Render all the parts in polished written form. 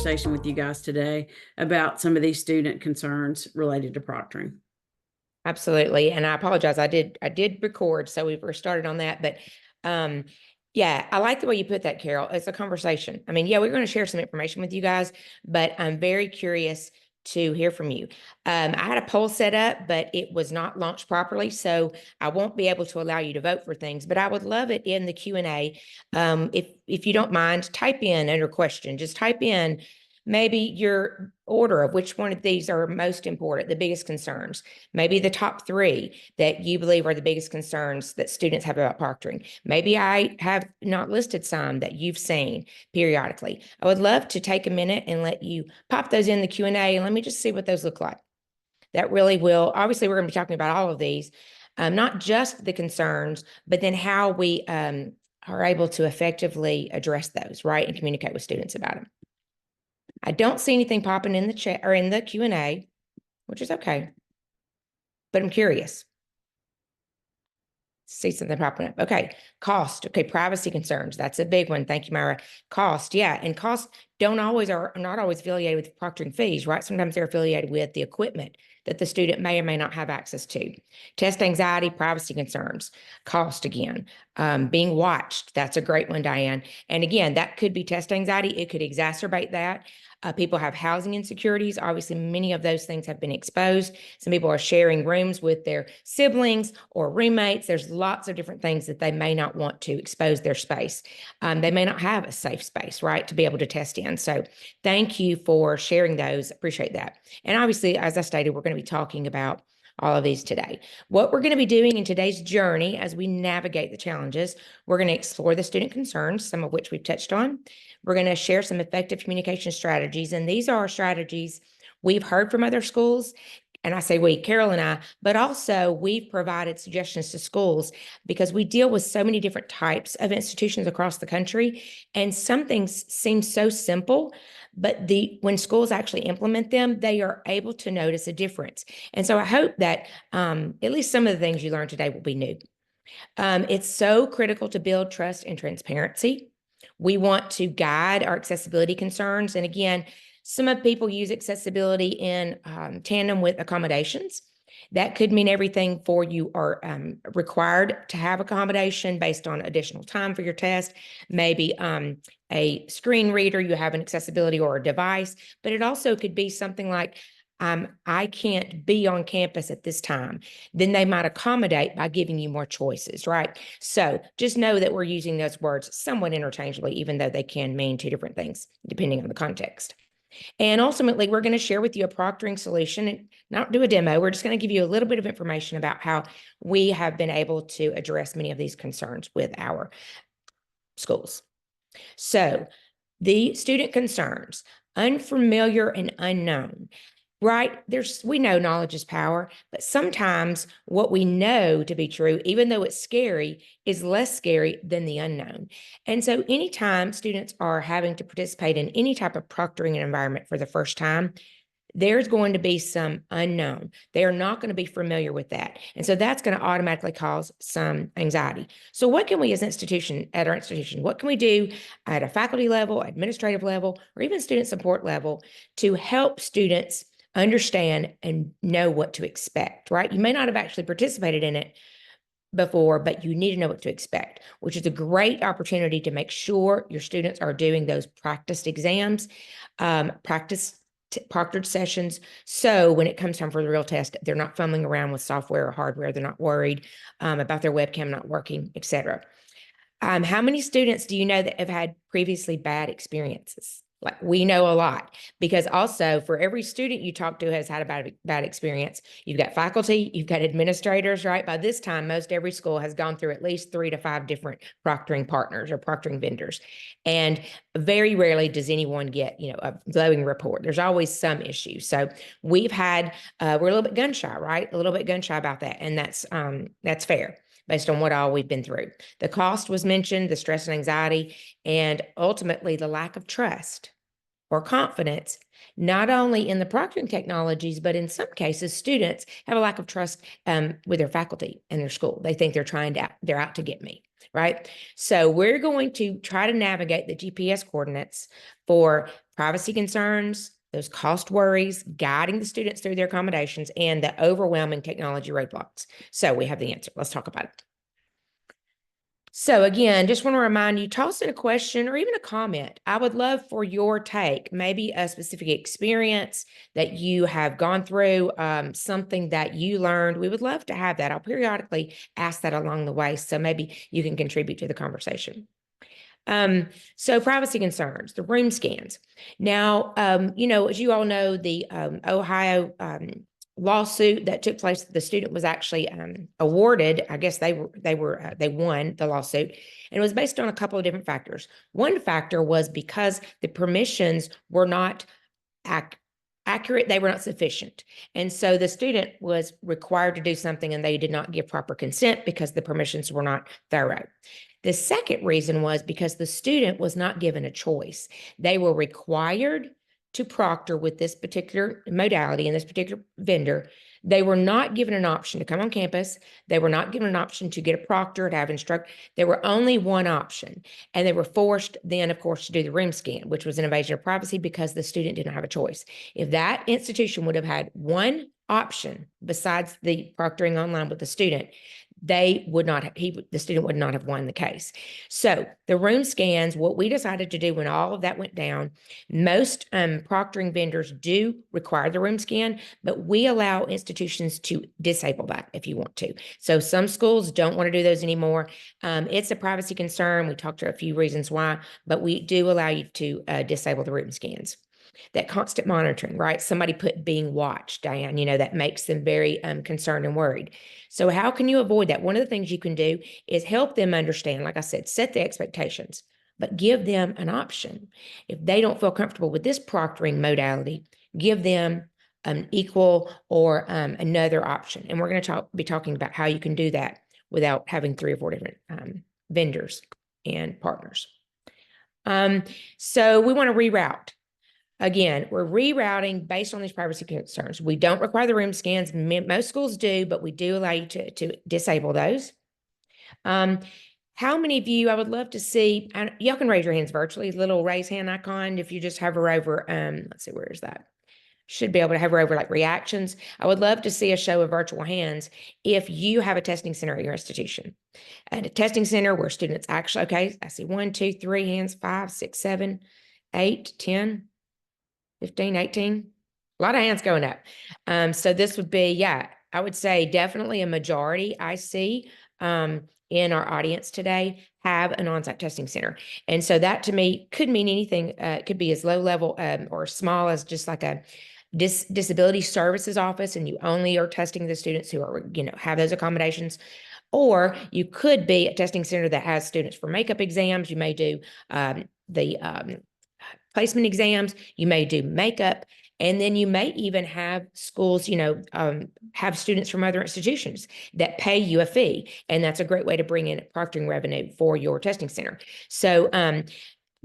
conversation with you guys today about some of these student concerns related to proctoring. Absolutely. And I apologize. I did record, so we were started on that. But yeah, I like the way you put that, Carol. It's a conversation. I mean, yeah, we're going to share some information with you guys, but I'm very curious to hear from you. I had a poll set up, but it was not launched properly, so I won't be able to allow you to vote for things, but I would love it in the Q&A. If you don't mind, type in under question, just type in maybe your order of which one of these are most important, the biggest concerns, maybe the top 3 that you believe are the biggest concerns that students have about proctoring. Maybe I have not listed some that you've seen periodically. I would love to take a minute and let you pop those in the Q&A, and let me just see what those look like. That really will, obviously we're going to be talking about all of these, not just the concerns, but then how we are able to effectively address those, right, and communicate with students about them. I don't see anything popping in the chat or in the Q&A, which is okay, but I'm curious. See something popping up. Okay, cost. Okay, privacy concerns. That's a big one. Thank you, Myra. Cost, yeah, and costs are not always affiliated with proctoring fees, right? Sometimes they're affiliated with the equipment that the student may or may not have access to. Test anxiety, privacy concerns, cost again, being watched. That's a great one, Diane. And again, that could be test anxiety. It could exacerbate that. People have housing insecurities. Obviously, many of those things have been exposed. Some people are sharing rooms with their siblings or roommates. There's lots of different things that they may not want to expose their space. They may not have a safe space, right, to be able to test in. So thank you for sharing those. Appreciate that. And obviously, as I stated, we're going to be talking about all of these today. What we're going to be doing in today's journey as we navigate the challenges, we're going to explore the student concerns, some of which we've touched on. We're going to share some effective communication strategies, and these are strategies we've heard from other schools. And I say we, Carol and I, but also we've provided suggestions to schools because we deal with so many different types of institutions across the country. And some things seem so simple, but when schools actually implement them, they are able to notice a difference. And so I hope that at least some of the things you learned today will be new. It's so critical to build trust and transparency. We want to guide our accessibility concerns. And again, some of people use accessibility in tandem with accommodations. That could mean everything for you are required to have accommodation based on additional time for your test, maybe a screen reader, you have an accessibility or a device, but it also could be something like, I can't be on campus at this time. Then they might accommodate by giving you more choices, right? So just know that we're using those words somewhat interchangeably, even though they can mean 2 different things, depending on the context. And ultimately, we're going to share with you a proctoring solution and not do a demo. We're just going to give you a little bit of information about how we have been able to address many of these concerns with our schools. So the student concerns, unfamiliar and unknown. Right? We know knowledge is power, but sometimes what we know to be true, even though it's scary, is less scary than the unknown. And so anytime students are having to participate in any type of proctoring environment for the first time, there's going to be some unknown. They are not going to be familiar with that. And so that's going to automatically cause some anxiety. So what can we as at our institution, what can we do at a faculty level, administrative level, or even student support level to help students understand and know what to expect, right? You may not have actually participated in it before, but you need to know what to expect, which is a great opportunity to make sure your students are doing those practiced exams, proctored sessions. So when it comes time for the real test, they're not fumbling around with software or hardware. They're not worried about their webcam not working, etc. How many students do you know that have had previously bad experiences? Like, we know a lot, because also for every student you talk to has had a bad experience. You've got faculty, you've got administrators, right? By this time, most every school has gone through at least 3 to 5 different proctoring partners or proctoring vendors. And very rarely does anyone get, a glowing report. There's always some issue. So we've had, we're a little bit gun shy, right? A little bit gun shy about that. And that's fair, based on what all we've been through. The cost was mentioned, the stress and anxiety, and ultimately the lack of trust or confidence, not only in the proctoring technologies, but in some cases, students have a lack of trust with their faculty and their school. They think they're out to get me. right? So we're going to try to navigate the GPS coordinates for privacy concerns, those cost worries, guiding the students through their accommodations, and the overwhelming technology roadblocks. So we have the answer. Let's talk about it. So again, just want to remind you, toss in a question or even a comment. I would love for your take, maybe a specific experience that you have gone through, something that you learned. We would love to have that. I'll periodically ask that along the way, so maybe you can contribute to the conversation. So privacy concerns, the room scans. Now, as you all know, the Ohio lawsuit that took place, the student was actually awarded. I guess they won the lawsuit, and it was based on a couple of different factors. One factor was because the permissions were not accurate, they were not sufficient. And so the student was required to do something and they did not give proper consent because the permissions were not thorough. The second reason was because the student was not given a choice. They were required to proctor with this particular modality and this particular vendor. They were not given an option to come on campus. They were not given an option to get a proctor, to have instruct. There were only one option. And they were forced then, of course, to do the room scan, which was an invasion of privacy because the student didn't have a choice. If that institution would have had one option besides the proctoring online with the student, they would not have, the student would not have won the case. So the room scans, what we decided to do when all of that went down, most proctoring vendors do require the room scan, but we allow institutions to disable that if you want to. So some schools don't want to do those anymore. It's a privacy concern. We talked to a few reasons why, but we do allow you to disable the room scans. That constant monitoring, right? Somebody put being watched, Diane, that makes them very concerned and worried. So how can you avoid that? One of the things you can do is help them understand, like I said, set the expectations, but give them an option. If they don't feel comfortable with this proctoring modality, give them an equal or another option. And we're going to be talking about how you can do that without having 3 or 4 different vendors and partners. So we want to reroute. Again, we're rerouting based on these privacy concerns. We don't require the room scans. Most schools do, but we do allow you to disable those. How many of you, I would love to see, y'all can raise your hands virtually, little raise hand icon. If you just hover over, let's see, where is that? Should be able to hover over like reactions. I would love to see a show of virtual hands if you have a testing center at your institution. At a testing center where students actually, okay, I see 1, 2, 3 hands, 5, 6, 7, 8, 10. 15, 18, a lot of hands going up. So this would be, I would say definitely a majority I see in our audience today have an on-site testing center. And so that to me could mean anything. It could be as low level or small as just like a disability services office, and you only are testing the students who are, have those accommodations. Or you could be a testing center that has students for makeup exams. You may do the placement exams, you may do makeup, and then you may even have schools, have students from other institutions that pay you a fee. And that's a great way to bring in proctoring revenue for your testing center. So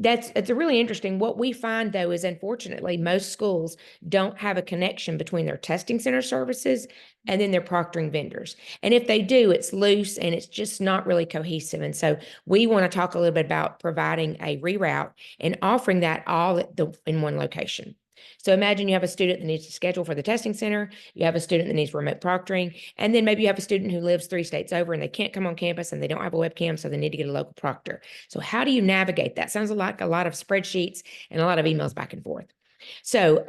it's a really interesting. What we find though is unfortunately most schools don't have a connection between their testing center services and then their proctoring vendors. And if they do, it's loose and it's just not really cohesive. And so we want to talk a little bit about providing a reroute and offering that all in one location. So imagine you have a student that needs to schedule for the testing center, you have a student that needs remote proctoring, and then maybe you have a student who lives 3 states over and they can't come on campus and they don't have a webcam, so they need to get a local proctor. So how do you navigate that? Sounds like a lot of spreadsheets and a lot of emails back and forth. So,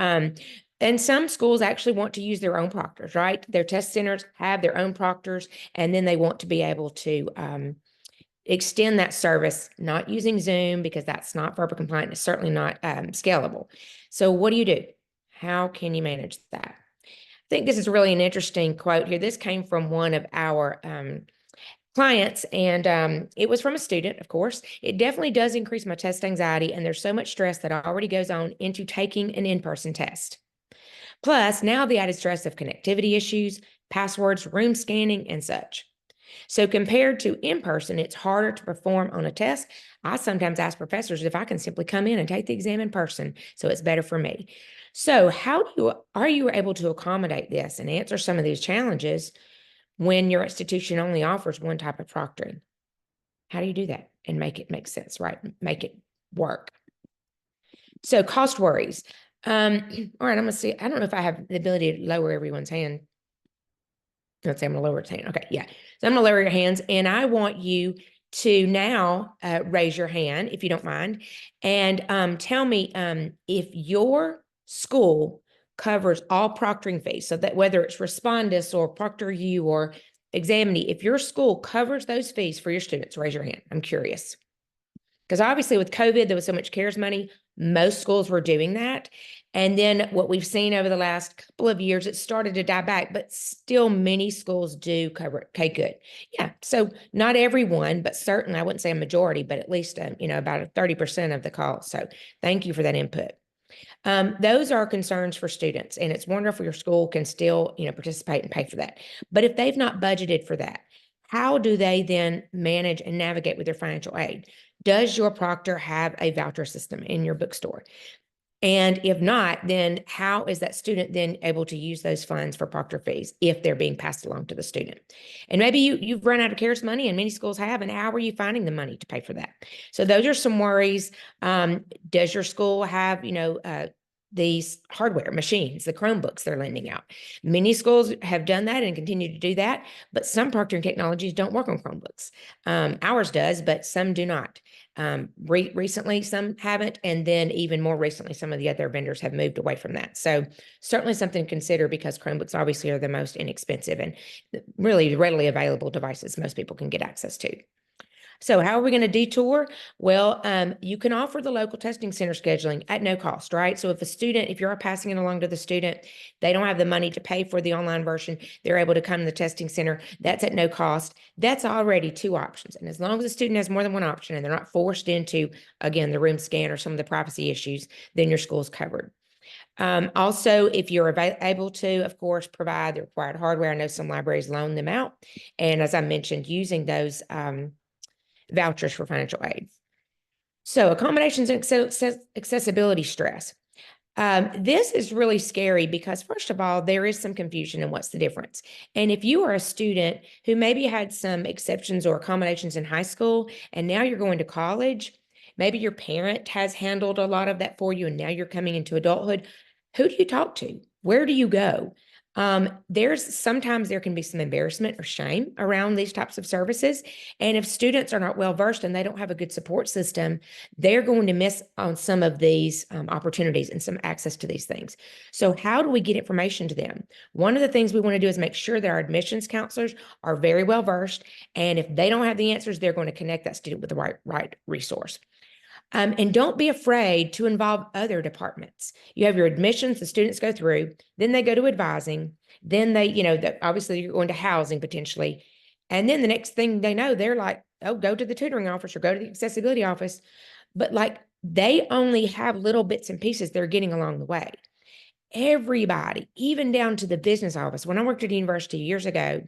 and some schools actually want to use their own proctors, right? Their test centers have their own proctors, and then they want to be able to extend that service, not using Zoom because that's not FERPA compliant. It's certainly not scalable. So what do? How can you manage that? I think this is really an interesting quote here. This came from one of our clients, and it was from a student, of course. It definitely does increase my test anxiety, and there's so much stress that already goes on into taking an in-person test. Plus, now the added stress of connectivity issues, passwords, room scanning, and such. So compared to in-person, it's harder to perform on a test. I sometimes ask professors if I can simply come in and take the exam in person, so it's better for me. So are you able to accommodate this and answer some of these challenges when your institution only offers one type of proctoring? How do you do that and make it make sense, right? Make it work. So cost worries. All right, I'm gonna see. I don't know if I have the ability to lower everyone's hand. Let's say I'm gonna lower its hand. Okay, yeah. So I'm gonna lower your hands, and I want you to now raise your hand if you don't mind, and tell me if your school covers all proctoring fees. So that whether it's Respondus or ProctorU or Examine, if your school covers those fees for your students, raise your hand. I'm curious. Because obviously with COVID, there was so much CARES money. Most schools were doing that. And then what we've seen over the last couple of years, it started to die back, but still many schools do cover it. Okay, good. Yeah. So not everyone, but certainly I wouldn't say a majority, but at least, about 30% of the cost. So thank you for that input. Those are concerns for students, and it's wonderful your school can still, participate and pay for that. But if they've not budgeted for that, how do they then manage and navigate with their financial aid? Does your proctor have a voucher system in your bookstore? And if not, then how is that student then able to use those funds for proctor fees if they're being passed along to the student? And maybe you've run out of CARES money, and many schools have, and how are you finding the money to pay for that? So those are some worries. Does your school have, these hardware machines, the Chromebooks they're lending out? Many schools have done that and continue to do that, but some proctoring technologies don't work on Chromebooks. Ours does, but some do not. Recently, some haven't, and then even more recently, some of the other vendors have moved away from that. So certainly something to consider, because Chromebooks obviously are the most inexpensive and really readily available devices most people can get access to. So how are we going to detour? Well, you can offer the local testing center scheduling at no cost, right? So if you're passing it along to the student, they don't have the money to pay for the online version, they're able to come to the testing center. That's at no cost. That's already two options. And as long as the student has more than one option and they're not forced into, again, the room scan or some of the privacy issues, then your school's covered. Also, if you're able to, of course, provide the required hardware, I know some libraries loan them out. And as I mentioned, using those vouchers for financial aid. So accommodations and accessibility stress. This is really scary because, first of all, there is some confusion in what's the difference. And if you are a student who maybe had some exceptions or accommodations in high school, and now you're going to college, maybe your parent has handled a lot of that for you, and now you're coming into adulthood, who do you talk to? Where do you go? Sometimes there can be some embarrassment or shame around these types of services. And if students are not well versed and they don't have a good support system, they're going to miss on some of these opportunities and some access to these things. So how do we get information to them? One of the things we want to do is make sure that our admissions counselors are very well versed. And if they don't have the answers, they're going to connect that student with the right resource. And don't be afraid to involve other departments. You have your admissions, the students go through, then they go to advising, then they, obviously you're going to housing potentially. And then the next thing they know, they're like, oh, go to the tutoring office or go to the accessibility office. But they only have little bits and pieces they're getting along the way. Everybody, even down to the business office. When I worked at a university years ago,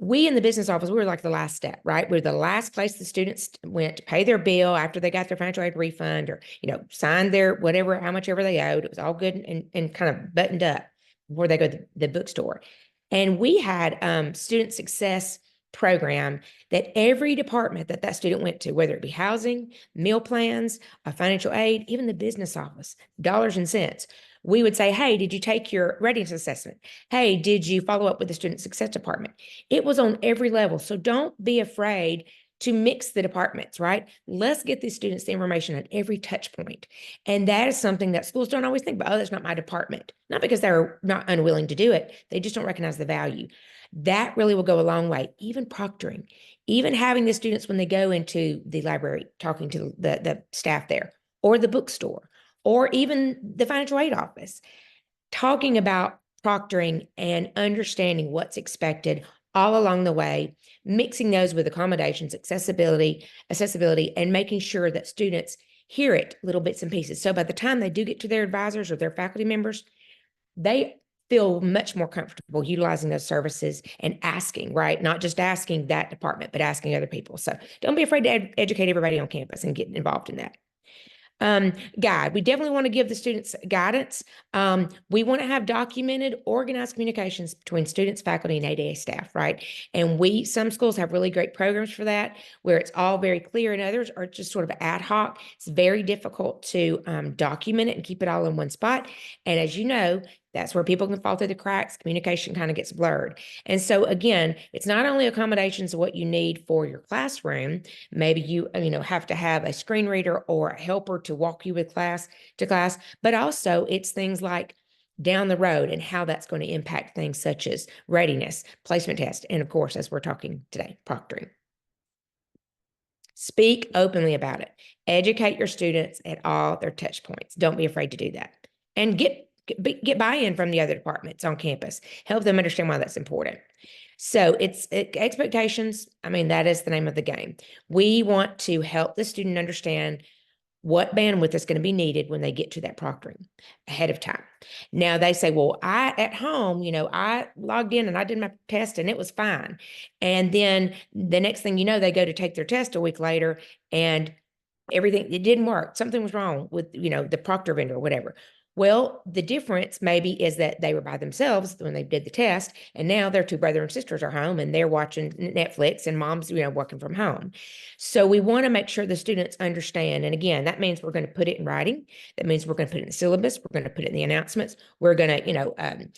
we in the business office, we were like the last step, right? We're the last place the students went to pay their bill after they got their financial aid refund or, signed their whatever, how much ever they owed. It was all good and kind of buttoned up before they go to the bookstore. And we had student success program that every department that student went to, whether it be housing, meal plans, financial aid, even the business office, dollars and cents, we would say, hey, did you take your readiness assessment? Hey, did you follow up with the student success department? It was on every level. So don't be afraid to mix the departments, right? Let's get these students the information at every touch point. And that is something that schools don't always think about. Oh, that's not my department. Not because they're not unwilling to do it. They just don't recognize the value. That really will go a long way. Even proctoring, even having the students when they go into the library, talking to the staff there or the bookstore, or even the financial aid office, talking about proctoring and understanding what's expected all along the way, mixing those with accommodations, accessibility, and making sure that students hear it little bits and pieces. So by the time they do get to their advisors or their faculty members, they feel much more comfortable utilizing those services and asking, right? Not just asking that department, but asking other people. So don't be afraid to educate everybody on campus and get involved in that. Guide. We definitely want to give the students guidance. We want to have documented, organized communications between students, faculty, and ADA staff, right? And some schools have really great programs for that, where it's all very clear, and others are just sort of ad hoc. It's very difficult to document it and keep it all in one spot. And as you know, that's where people can fall through the cracks. Communication kind of gets blurred. And so again, it's not only accommodations of what you need for your classroom. Maybe you have to have a screen reader or a helper to walk you with class, but also it's things like down the road and how that's going to impact things such as readiness, placement test, and of course, as we're talking today, proctoring. Speak openly about it. Educate your students at all their touch points. Don't be afraid to do that. And get buy-in from the other departments on campus. Help them understand why that's important. So expectations. I mean, that is the name of the game. We want to help the student understand what bandwidth is going to be needed when they get to that proctoring ahead of time. Now they say, well, at home, I logged in and I did my test and it was fine. And then the next thing you know, they go to take their test a week later and everything, it didn't work. Something was wrong with, the proctor vendor or whatever. Well, the difference maybe is that they were by themselves when they did the test, and now their two brothers and sisters are home and they're watching Netflix and mom's, working from home. So we want to make sure the students understand. And again, that means we're going to put it in writing. That means we're going to put it in the syllabus. We're going to put it in the announcements. We're going to,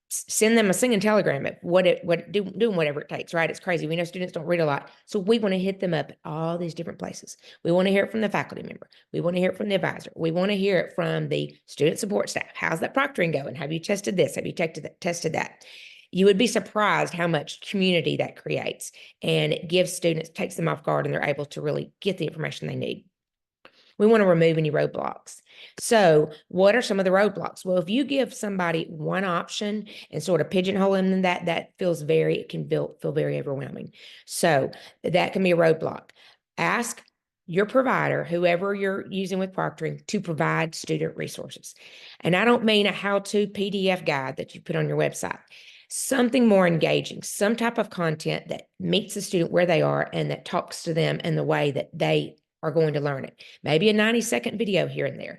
send them a singing telegram at doing whatever it takes, right? It's crazy. We know students don't read a lot. So we want to hit them up at all these different places. We want to hear it from the faculty member. We want to hear it from the advisor. We want to hear it from the student support staff. How's that proctoring going? Have you tested this? Have you tested that? You would be surprised how much community that creates, and it gives students, takes them off guard, and they're able to really get the information they need. We want to remove any roadblocks. So what are some of the roadblocks? Well, if you give somebody one option and sort of pigeonhole them in that feels it can feel very overwhelming. So that can be a roadblock. Ask your provider, whoever you're using with proctoring, to provide student resources. And I don't mean a how-to PDF guide that you put on your website. Something more engaging, some type of content that meets the student where they are and that talks to them in the way that they are going to learn it. Maybe a 90-second video here and there.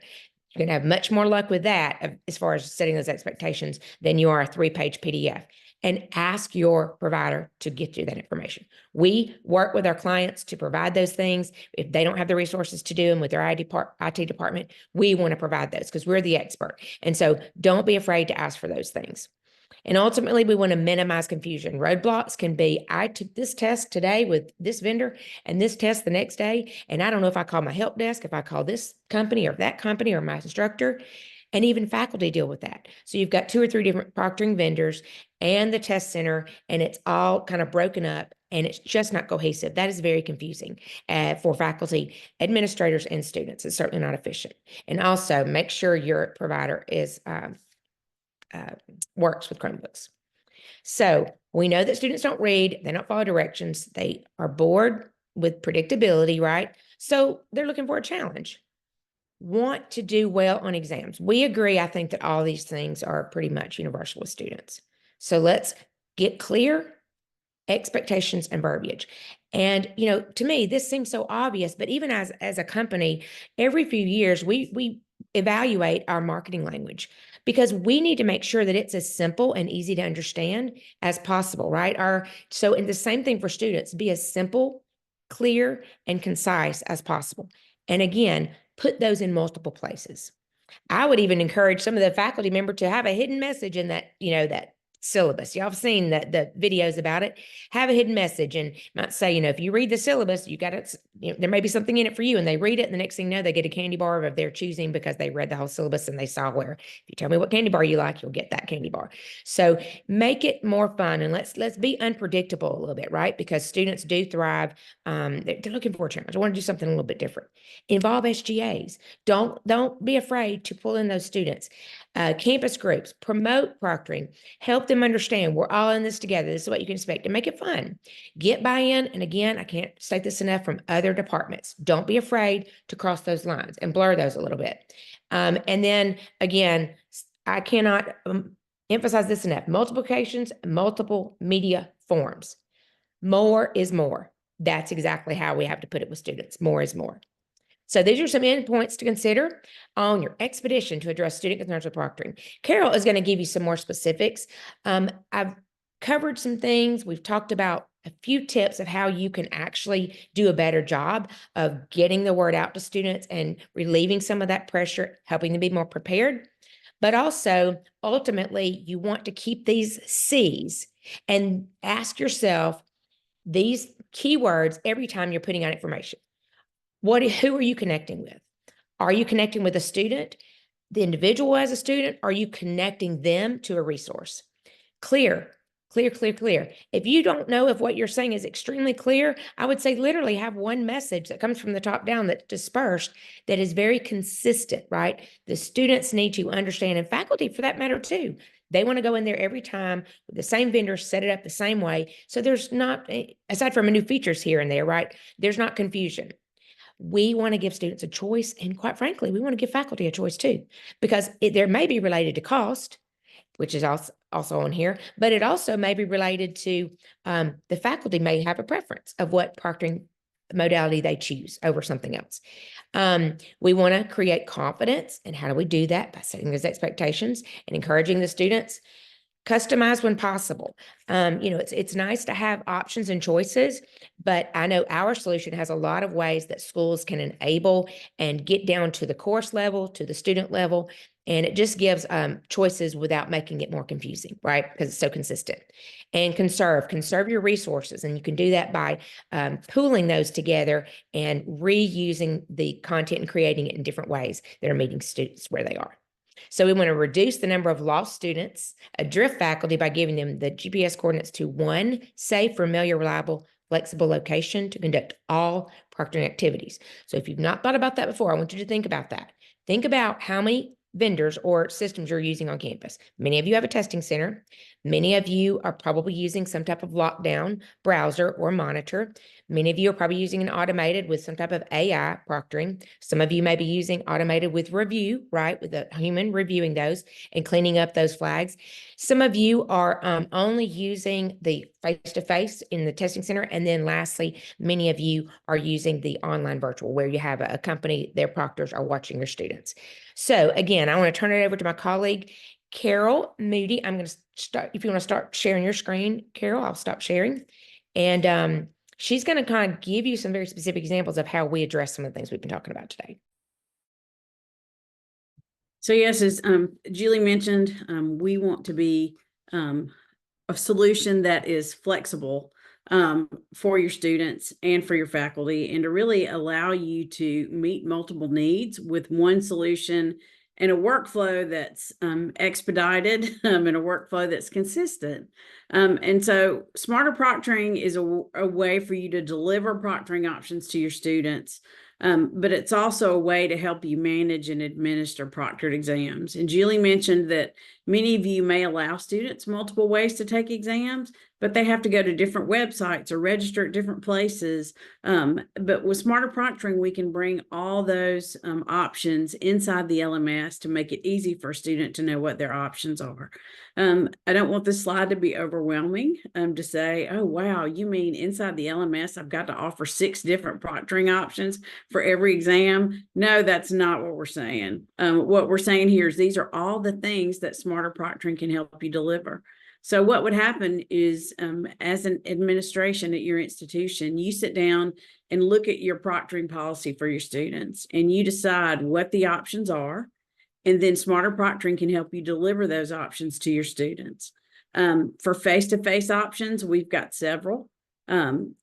You're going to have much more luck with that as far as setting those expectations than you are a 3-page PDF. And ask your provider to get you that information. We work with our clients to provide those things. If they don't have the resources to do them with their IT department, we want to provide those because we're the expert. And so don't be afraid to ask for those things. And ultimately, we want to minimize confusion. Roadblocks can be, I took this test today with this vendor and this test the next day, and I don't know if I call my help desk, if I call this company or that company or my instructor, and even faculty deal with that. So you've got 2 or 3 different proctoring vendors and the test center, and it's all kind of broken up, and it's just not cohesive. That is very confusing for faculty, administrators, and students. It's certainly not efficient. And also make sure your provider is works with Chromebooks. So we know that students don't read, they don't follow directions, they are bored with predictability, right? So they're looking for a challenge. Want to do well on exams. We agree, I think, that all these things are pretty much universal with students. So let's get clear expectations and verbiage. And, to me, this seems so obvious, but even as a company, every few years, we evaluate our marketing language because we need to make sure that it's as simple and easy to understand as possible, right? And the same thing for students, be as simple, clear, and concise as possible. And again, put those in multiple places. I would even encourage some of the faculty member to have a hidden message in that, that syllabus. Y'all have seen the videos about it. Have a hidden message and might say, if you read the syllabus, you got it, there may be something in it for you, and they read it, and the next thing you know, they get a candy bar of their choosing because they read the whole syllabus and they saw where, if you tell me what candy bar you like, you'll get that candy bar. So make it more fun, and let's be unpredictable a little bit, right? Because students do thrive. They're looking for a challenge. I want to do something a little bit different. Involve SGAs. Don't be afraid to pull in those students. Campus groups, promote proctoring, help them understand we're all in this together. This is what you can expect, and make it fun. Get buy-in. And again, I can't state this enough, from other departments. Don't be afraid to cross those lines and blur those a little bit. And then again, I cannot emphasize this enough. Multiplications, multiple media forms. More is more. That's exactly how we have to put it with students. More is more. So these are some endpoints to consider on your expedition to address student concerns with proctoring. Carol is going to give you some more specifics. I've covered some things. We've talked about a few tips of how you can actually do a better job of getting the word out to students and relieving some of that pressure, helping them be more prepared. But also, ultimately, you want to keep these C's and ask yourself these keywords every time you're putting out information. Who are you connecting with? Are you connecting with a student, the individual as a student? Are you connecting them to a resource? Clear. If you don't know if what you're saying is extremely clear, I would say literally have one message that comes from the top down that's dispersed that is very consistent, right? The students need to understand, and faculty for that matter too. They want to go in there every time with the same vendor, set it up the same way. So there's not, aside from a new features here and there, right? There's not confusion. We want to give students a choice. And quite frankly, we want to give faculty a choice too, because there may be related to cost, which is also on here, but it also may be related to the faculty may have a preference of what proctoring modality they choose over something else. We want to create confidence. And how do we do that? By setting those expectations and encouraging the students. Customize when possible. It's nice to have options and choices, but I know our solution has a lot of ways that schools can enable and get down to the course level, to the student level, and it just gives choices without making it more confusing, right? Because it's so consistent. And conserve your resources, and you can do that by pooling those together and reusing the content and creating it in different ways that are meeting students where they are. So we want to reduce the number of lost students, adrift faculty by giving them the GPS coordinates to one safe, familiar, reliable, flexible location to conduct all proctoring activities. So if you've not thought about that before, I want you to think about that. Think about how many vendors or systems you're using on campus. Many of you have a testing center. Many of you are probably using some type of lockdown browser or monitor. Many of you are probably using an automated with some type of AI proctoring. Some of you may be using automated with review, right? With a human reviewing those and cleaning up those flags. Some of you are only using the face-to-face in the testing center. And then lastly, many of you are using the online virtual where you have a company, their proctors are watching your students. So again, I want to turn it over to my colleague, Carol Moody. I'm going to start, if you want to start sharing your screen, Carol, I'll stop sharing. And she's going to kind of give you some very specific examples of how we address some of the things we've been talking about today. So yes, as Julie mentioned, we want to be a solution that is flexible for your students and for your faculty, and to really allow you to meet multiple needs with one solution and a workflow that's expedited and a workflow that's consistent. And so Smarter Proctoring is a way for you to deliver proctoring options to your students. But it's also a way to help you manage and administer proctored exams. And Julie mentioned that many of you may allow students multiple ways to take exams, but they have to go to different websites or register at different places. But with Smarter Proctoring, we can bring all those options inside the LMS to make it easy for a student to know what their options are. I don't want this slide to be overwhelming to say, oh, wow, you mean inside the LMS, I've got to offer 6 different proctoring options for every exam? No, that's not what we're saying. What we're saying here is these are all the things that Smarter Proctoring can help you deliver. So what would happen is, as an administration at your institution, you sit down and look at your proctoring policy for your students, and you decide what the options are. And then Smarter Proctoring can help you deliver those options to your students. For face-to-face options, we've got several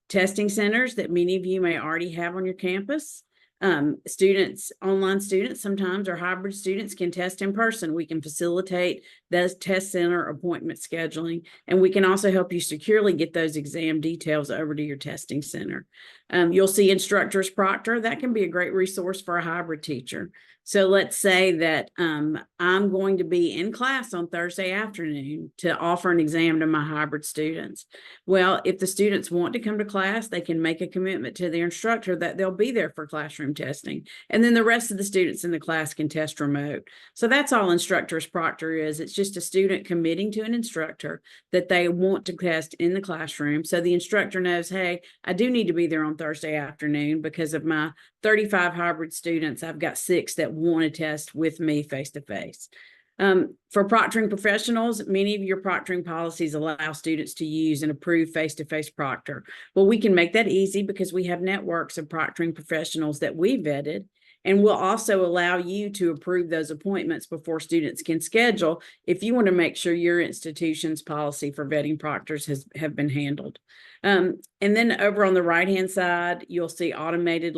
testing centers that many of you may already have on your campus. Online students sometimes, or hybrid students, can test in person. We can facilitate those test center appointment scheduling, and we can also help you securely get those exam details over to your testing center. You'll see Instructors Proctor. That can be a great resource for a hybrid teacher. So let's say that I'm going to be in class on Thursday afternoon to offer an exam to my hybrid students. Well, if the students want to come to class, they can make a commitment to their instructor that they'll be there for classroom testing. And then the rest of the students in the class can test remote. So that's all Instructors Proctor is. It's just a student committing to an instructor that they want to test in the classroom. So the instructor knows, hey, I do need to be there on on Thursday afternoon. Because of my 35 hybrid students, I've got 6 that want to test with me face-to-face. For proctoring professionals, many of your proctoring policies allow students to use an approved face-to-face proctor. Well, we can make that easy because we have networks of proctoring professionals that we vetted, and we'll also allow you to approve those appointments before students can schedule if you want to make sure your institution's policy for vetting proctors have been handled. And then over on the right-hand side, you'll see automated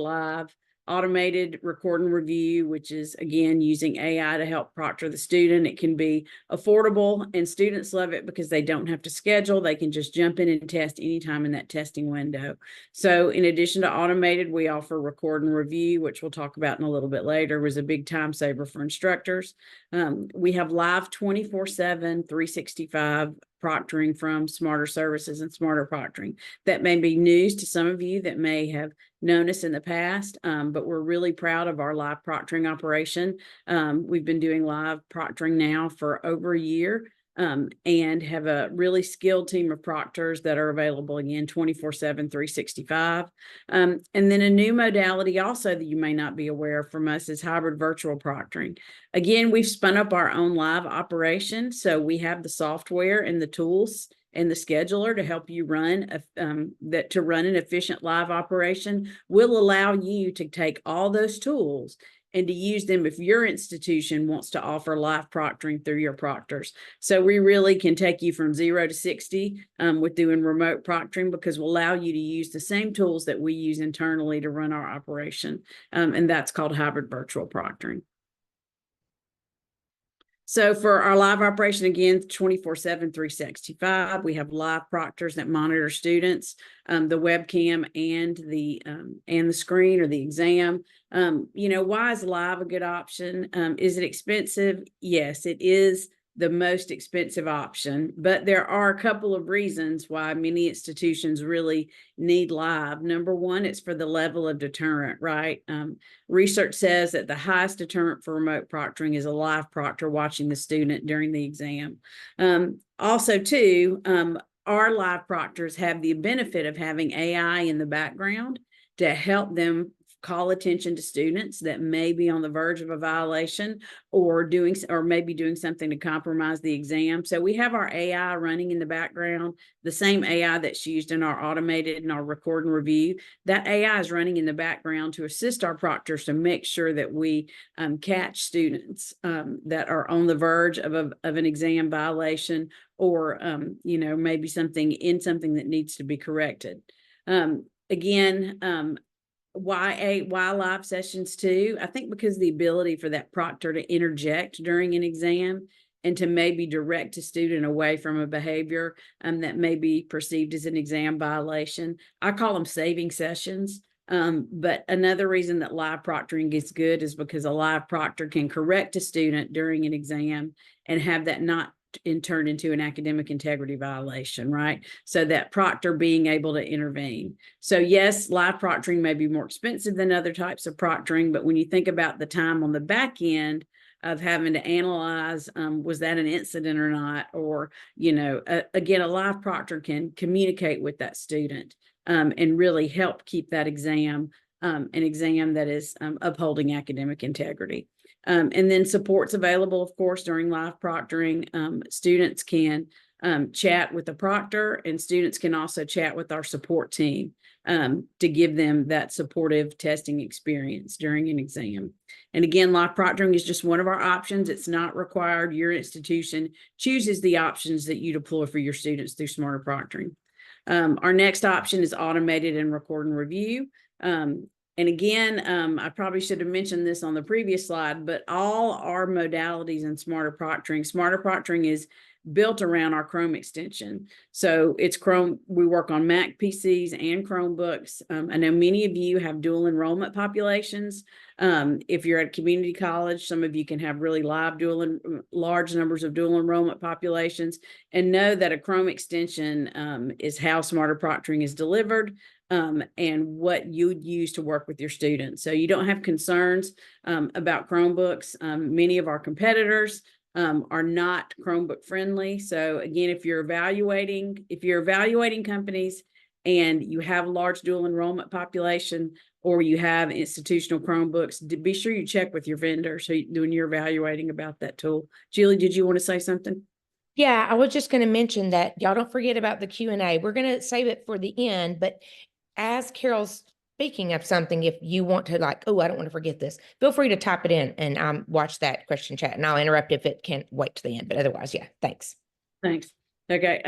record and review, which is again using AI to help proctor the student. It can be affordable, and students love it because they don't have to schedule. They can just jump in and test anytime in that testing window. So in addition to automated, we offer record and review, which we'll talk about in a little bit later, was a big time saver for instructors. We have live 24/7, 365 proctoring from SmarterServices and Smarter Proctoring. That may be news to some of you that may have known us in the past, but we're really proud of our live proctoring operation. We've been doing live proctoring now for over a year, and have a really skilled team of proctors that are available again 24/7, 365. And then a new modality also that you may not be aware of from us is hybrid virtual proctoring. Again, we've spun up our own live operation, so we have the software and the tools and the scheduler to help you run an efficient live operation. Will allow you to take all those tools and to use them if your institution wants to offer live proctoring through your proctors. So we really can take you from 0 to 60 with doing remote proctoring, because we'll allow you to use the same tools that we use internally to run our operation. And that's called hybrid virtual proctoring. So for our live operation, again, 24/7, 365, we have live proctors that monitor students, the webcam and the screen or the exam. Why is live a good option? Is it expensive? Yes, it is the most expensive option, but there are a couple of reasons why many institutions really need live. Number one, it's for the level of deterrent, right? Research says that the highest deterrent for remote proctoring is a live proctor watching the student during the exam. Also, too, our live proctors have the benefit of having AI in the background to help them call attention to students that may be on the verge of a violation or maybe doing something to compromise the exam. So we have our AI running in the background, the same AI that's used in our automated and our record and review. That AI is running in the background to assist our proctors to make sure that we catch students that are on the verge of an exam violation, or maybe something that needs to be corrected. Why live sessions too? I think because the ability for that proctor to interject during an exam and to maybe direct a student away from a behavior that may be perceived as an exam violation. I call them saving sessions. But another reason that live proctoring is good is because a live proctor can correct a student during an exam and have that not turned into an academic integrity violation, right? So that proctor being able to intervene. So yes, live proctoring may be more expensive than other types of proctoring, but when you think about the time on the back end of having to analyze, was that an incident or not? Or, again, a live proctor can communicate with that student and really help keep that exam an exam that is upholding academic integrity. And then support's available, of course, during live proctoring. Students can chat with the proctor, and students can also chat with our support team to give them that supportive testing experience during an exam. And again, live proctoring is just one of our options. It's not required. Your institution chooses the options that you deploy for your students through Smarter Proctoring. Our next option is automated and record and review. And again, I probably should have mentioned this on the previous slide, but all our modalities in Smarter Proctoring is built around our Chrome extension. So it's Chrome. We work on Mac PCs and Chromebooks. I know many of you have dual enrollment populations. If you're at community college, some of you can have really large numbers of dual enrollment populations, and know that a Chrome extension is how Smarter Proctoring is delivered. And what you'd use to work with your students. So you don't have concerns about Chromebooks. Many of our competitors are not Chromebook friendly. So again, if you're evaluating companies and you have a large dual enrollment population, or you have institutional Chromebooks, be sure you check with your vendor when you're evaluating about that tool. Julie, did you want to say something? Yeah, I was just going to mention that y'all don't forget about the Q&A. We're going to save it for the end, but as Carol's speaking of something, if you want to like, oh, I don't want to forget this, feel free to type it in and watch that question chat, and I'll interrupt if it can't wait to the end, but otherwise, yeah, thanks. Thanks. Okay.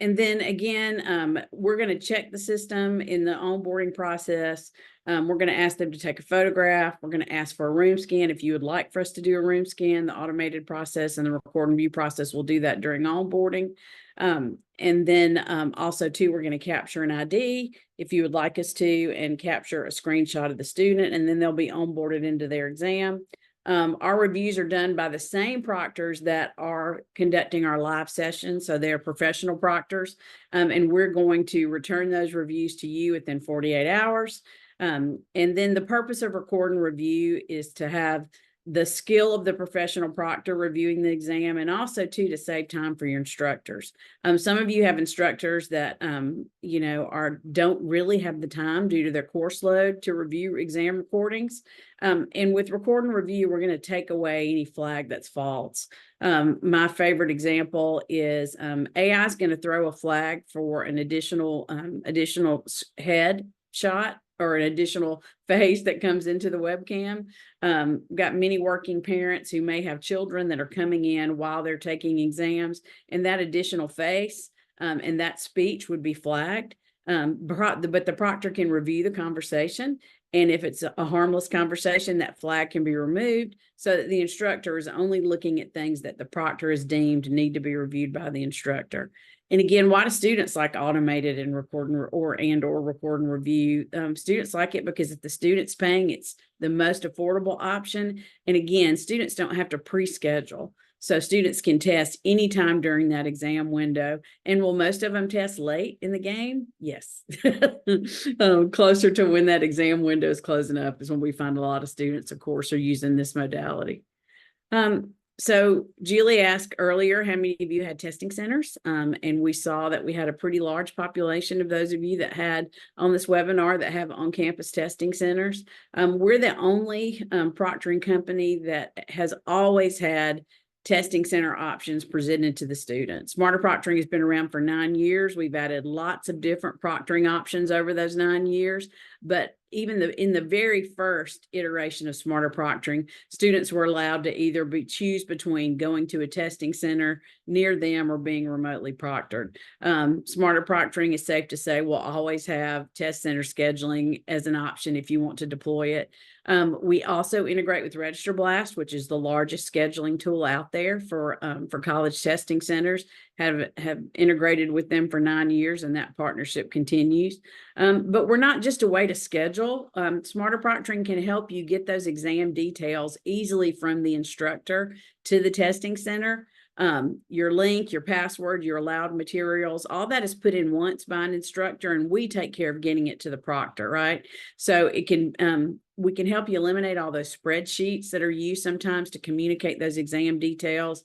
And then again, we're going to check the system in the onboarding process. We're going to ask them to take a photograph. We're going to ask for a room scan. If you would like for us to do a room scan, the automated process and the record and view process will do that during onboarding. And then also too, we're going to capture an ID if you would like us to, and capture a screenshot of the student, and then they'll be onboarded into their exam. Our reviews are done by the same proctors that are conducting our live sessions. So they're professional proctors, and we're going to return those reviews to you within 48 hours. And then the purpose of record and review is to have the skill of the professional proctor reviewing the exam, and also too, to save time for your instructors. Some of you have instructors that, you know, don't really have the time due to their course load to review exam recordings. And with record and review, we're going to take away any flag that's false. My favorite example is AI is going to throw a flag for an additional head shot or an additional face that comes into the webcam. Got many working parents who may have children that are coming in while they're taking exams, and that additional face and that speech would be flagged. But the proctor can review the conversation, and if it's a harmless conversation, that flag can be removed so that the instructor is only looking at things that the proctor is deemed need to be reviewed by the instructor. And again, why do students like automated and record or record and review? Students like it because if the student's paying, it's the most affordable option. And again, students don't have to pre-schedule. So students can test anytime during that exam window. And will most of them test late in the game? Yes. Closer to when that exam window is closing up is when we find a lot of students, of course, are using this modality. So Julie asked earlier, how many of you had testing centers? And we saw that we had a pretty large population of those of you that had on this webinar that have on-campus testing centers. We're the only proctoring company that has always had testing center options presented to the students. Smarter Proctoring has been around for 9 years. We've added lots of different proctoring options over those 9 years, but even in the very first iteration of Smarter Proctoring, students were allowed to either choose between going to a testing center near them or being remotely proctored. Smarter Proctoring, is safe to say, will always have test center scheduling as an option if you want to deploy it. We also integrate with Register Blast, which is the largest scheduling tool out there for college testing centers. Have integrated with them for 9 years, and that partnership continues. But we're not just a way to schedule. Smarter Proctoring can help you get those exam details easily from the instructor to the testing center. Your link, your password, your allowed materials, all that is put in once by an instructor, and we take care of getting it to the proctor, right? So it can, we can help you eliminate all those spreadsheets that are used sometimes to communicate those exam details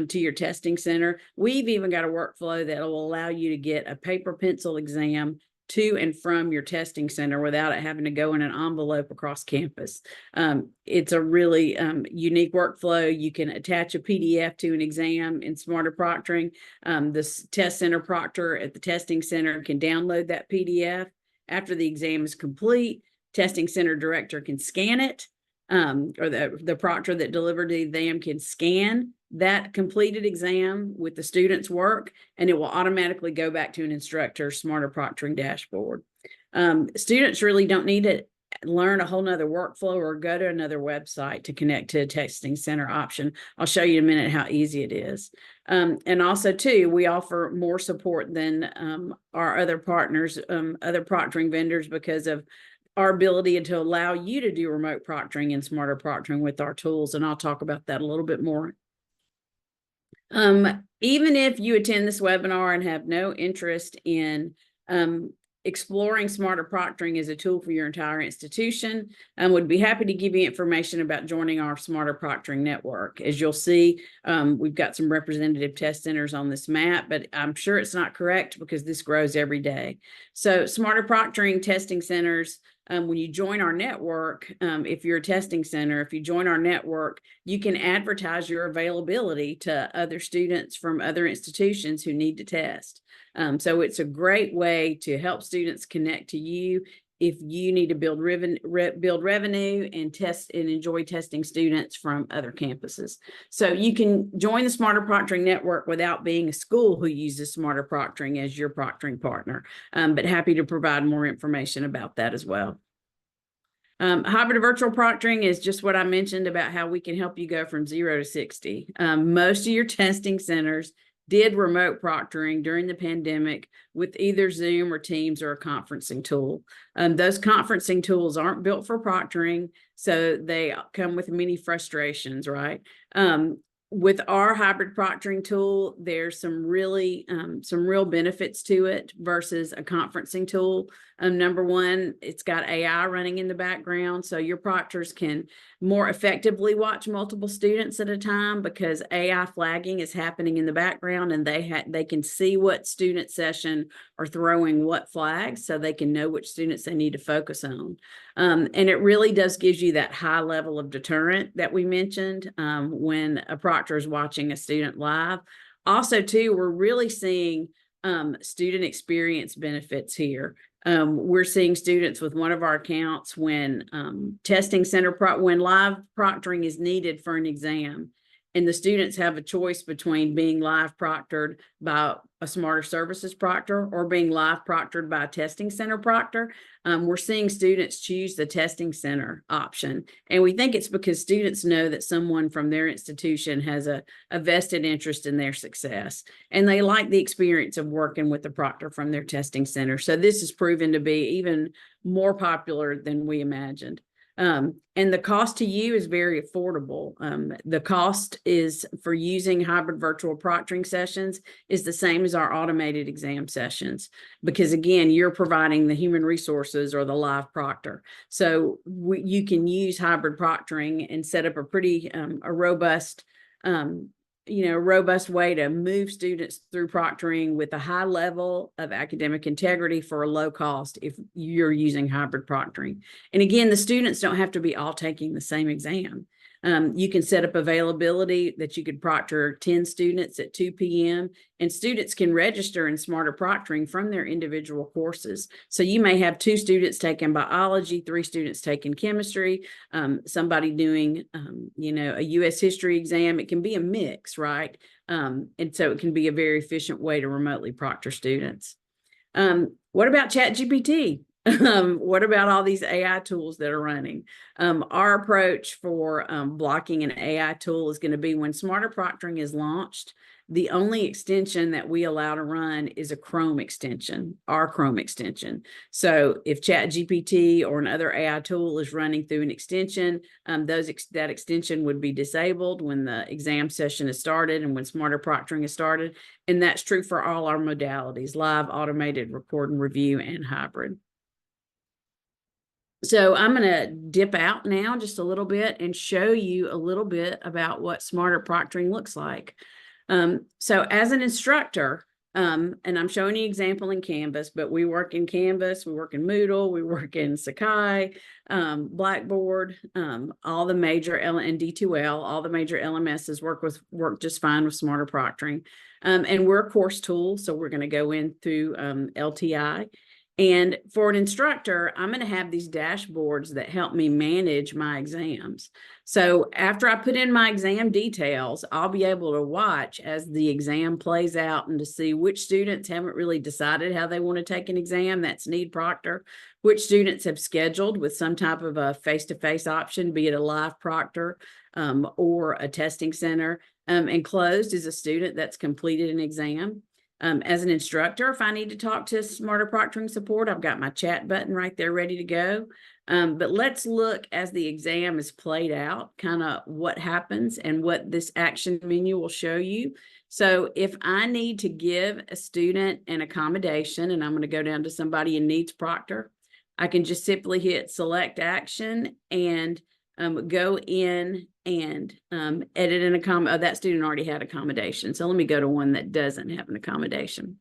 to your testing center. We've even got a workflow that will allow you to get a paper pencil exam to and from your testing center without it having to go in an envelope across campus. It's a really unique workflow. You can attach a PDF to an exam in Smarter Proctoring. The test center proctor at the testing center can download that PDF. After the exam is complete, testing center director can scan it, or the proctor that delivered the exam can scan that completed exam with the student's work, and it will automatically go back to an instructor's Smarter Proctoring dashboard. Students really don't need to learn a whole nother workflow or go to another website to connect to a testing center option. I'll show you in a minute how easy it is. And also too, we offer more support than our other partners, other proctoring vendors, because of our ability to allow you to do remote proctoring and Smarter Proctoring with our tools. And I'll talk about that a little bit more. Even if you attend this webinar and have no interest in exploring smarter proctoring as a tool for your entire institution, and would be happy to give you information about joining our Smarter Proctoring network. As you'll see, we've got some representative test centers on this map, but I'm sure it's not correct because this grows every day. So Smarter Proctoring testing centers, when you join our network, if you're a testing center, if you join our network, you can advertise your availability to other students from other institutions who need to test. So it's a great way to help students connect to you if you need to build revenue and test and enjoy testing students from other campuses. So you can join the Smarter Proctoring Network without being a school who uses Smarter Proctoring as your proctoring partner, but happy to provide more information about that as well. Hybrid virtual proctoring is just what I mentioned about how we can help you go from 0 to 60. Most of your testing centers did remote proctoring during the pandemic with either Zoom or Teams or a conferencing tool. Those conferencing tools aren't built for proctoring, so they come with many frustrations, right? With our hybrid proctoring tool, there's some real benefits to it versus a conferencing tool. Number one, it's got AI running in the background, so your proctors can more effectively watch multiple students at a time because AI flagging is happening in the background, and they can see what student session are throwing what flags, so they can know which students they need to focus on. And it really does gives you that high level of deterrent that we mentioned when a proctor is watching a student live. Also, too, we're really seeing student experience benefits here. We're seeing students with one of our accounts when when live proctoring is needed for an exam, and the students have a choice between being live proctored by a SmarterServices proctor or being live proctored by a testing center proctor. We're seeing students choose the testing center option. And we think it's because students know that someone from their institution has a vested interest in their success. And they like the experience of working with the proctor from their testing center. So this has proven to be even more popular than we imagined. And the cost to you is very affordable. The cost is for using hybrid virtual proctoring sessions is the same as our automated exam sessions, because again, you're providing the human resources or the live proctor. So you can use hybrid proctoring and set up a pretty robust way to move students through proctoring with a high level of academic integrity for a low cost if you're using hybrid proctoring. And again, the students don't have to be all taking the same exam. You can set up availability that you could proctor 10 students at 2 p.m. and students can register in Smarter Proctoring from their individual courses. So you may have 2 students taking biology, 3 students taking chemistry, somebody doing, a U.S. history exam. It can be a mix, right? And so it can be a very efficient way to remotely proctor students. What about ChatGPT? What about all these AI tools that are running? Our approach for blocking an AI tool is going to be when Smarter Proctoring is launched, the only extension that we allow to run is a Chrome extension, our Chrome extension. So if ChatGPT or another AI tool is running through an extension, that extension would be disabled when the exam session is started and when Smarter Proctoring is started. And that's true for all our modalities: live, automated, record and review, and hybrid. So I'm going to dip out now just a little bit and show you a little bit about what Smarter Proctoring looks like. So as an instructor, and I'm showing you an example in Canvas, but we work in Canvas, we work in Moodle, we work in Sakai, Blackboard, all the major and D2L, all the major LMSs work just fine with Smarter Proctoring. And we're a course tool, so we're going to go in through LTI. And for an instructor, I'm going to have these dashboards that help me manage my exams. So after I put in my exam details, I'll be able to watch as the exam plays out and to see which students haven't really decided how they want to take an exam. That's need proctor. Which students have scheduled with some type of a face-to-face option, be it a live proctor or a testing center. And closed is a student that's completed an exam. As an instructor, if I need to talk to Smarter Proctoring support, I've got my chat button right there ready to go. But let's look as the exam is played out, kind of what happens and what this action menu will show you. So if I need to give a student an accommodation, and I'm going to go down to somebody who needs proctor, I can just simply hit select action and go in and edit an accommodation. Oh, that student already had accommodation. So let me go to one that doesn't have an accommodation.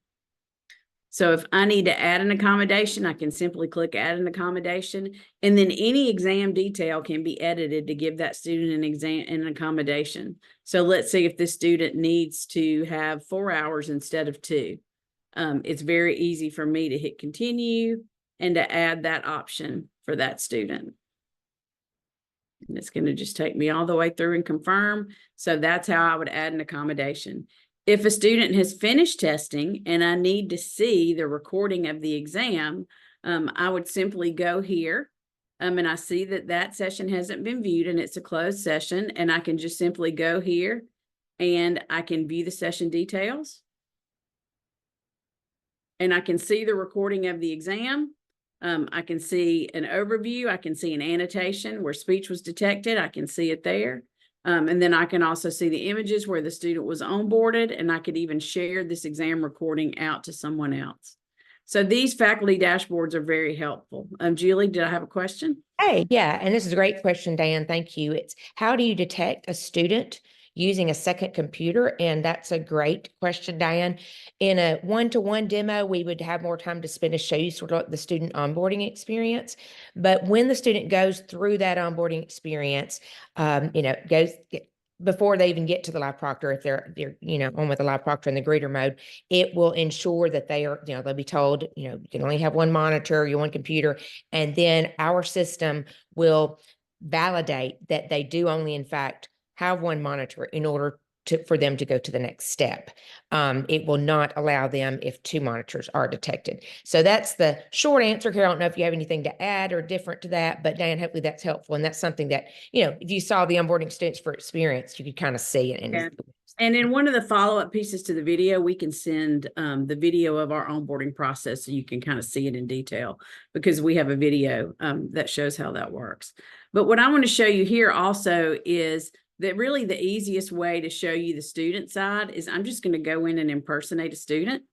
So if I need to add an accommodation, I can simply click add an accommodation, and then any exam detail can be edited to give that student an accommodation. So let's say if this student needs to have 4 hours instead of 2. It's very easy for me to hit continue and to add that option for that student. And it's going to just take me all the way through and confirm. So that's how I would add an accommodation. If a student has finished testing and I need to see the recording of the exam, I would simply go here. And I see that that session hasn't been viewed and it's a closed session. And I can just simply go here and I can view the session details. And I can see the recording of the exam. I can see an overview. I can see an annotation where speech was detected. I can see it there. And then I can also see the images where the student was onboarded, and I could even share this exam recording out to someone else. So these faculty dashboards are very helpful. Julie, did I have a question? Hey, yeah, and this is a great question, Dan. Thank you. It's how do you detect a student using a second computer? And that's a great question, Diane. In a one-to-one demo, we would have more time to spend to show you sort of the student onboarding experience. But when the student goes through that onboarding experience, before they even get to the live proctor, if they're on with the live proctor in the greeter mode, it will ensure that they are, they'll be told, you can only have one monitor, your one computer, and then our system will validate that they do only, in fact, have one monitor in order for them to go to the next step. It will not allow them if 2 monitors are detected. So that's the short answer here. I don't know if you have anything to add or different to that, but Dan, hopefully that's helpful. And that's something that, if you saw the onboarding students for experience, you could kind of see it. And in one of the follow-up pieces to the video, we can send the video of our onboarding process so you can kind of see it in detail, because we have a video that shows how that works. But what I want to show you here also is that really the easiest way to show you the student side is I'm just going to go in and impersonate a student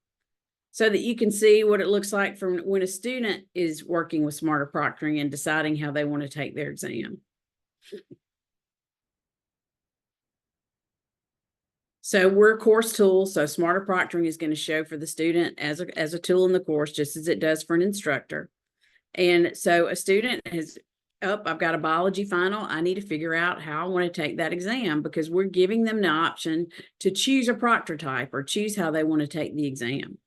so that you can see what it looks like from when a student is working with Smarter Proctoring and deciding how they want to take their exam. So we're a course tool. So Smarter Proctoring is going to show for the student as a tool in the course, just as it does for an instructor. And so a student has, I've got a biology final. I need to figure out how I want to take that exam, because we're giving them the option to choose a proctor type or choose how they want to take the exam.